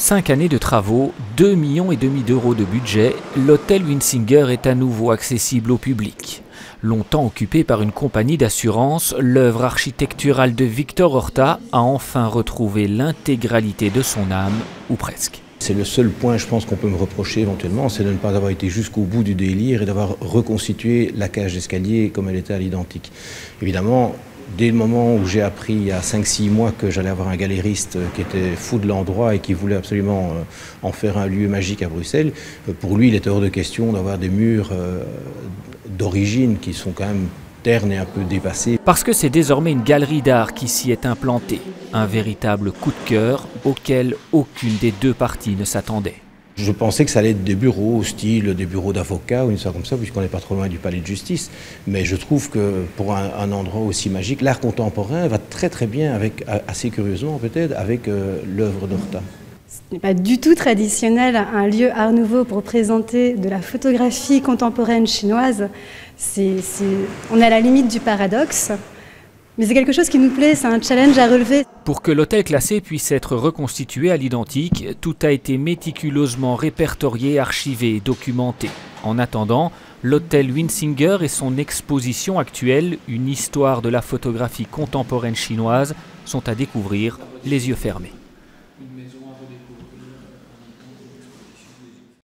5 années de travaux, 2,5 millions d'euros de budget, l'hôtel Winsinger est à nouveau accessible au public. Longtemps occupé par une compagnie d'assurance, l'œuvre architecturale de Victor Horta a enfin retrouvé l'intégralité de son âme, ou presque. C'est le seul point, je pense, qu'on peut me reprocher éventuellement, c'est de ne pas avoir été jusqu'au bout du délire et d'avoir reconstitué la cage d'escalier comme elle était à l'identique. Évidemment, dès le moment où j'ai appris il y a 5-6 mois que j'allais avoir un galériste qui était fou de l'endroit et qui voulait absolument en faire un lieu magique à Bruxelles, pour lui il était hors de question d'avoir des murs d'origine qui sont quand même ternes et un peu dépassés. Parce que c'est désormais une galerie d'art qui s'y est implantée, un véritable coup de cœur auquel aucune des deux parties ne s'attendait. Je pensais que ça allait être des bureaux, style des bureaux d'avocats ou une chose comme ça, puisqu'on n'est pas trop loin du palais de justice. Mais je trouve que pour un endroit aussi magique, l'art contemporain va très très bien, assez curieusement peut-être, avec l'œuvre d'Horta. Ce n'est pas du tout traditionnel, un lieu art nouveau pour présenter de la photographie contemporaine chinoise. On est à la limite du paradoxe. Mais c'est quelque chose qui nous plaît, c'est un challenge à relever. Pour que l'hôtel classé puisse être reconstitué à l'identique, tout a été méticuleusement répertorié, archivé et documenté. En attendant, l'hôtel Winsinger et son exposition actuelle, une histoire de la photographie contemporaine chinoise, sont à découvrir les yeux fermés.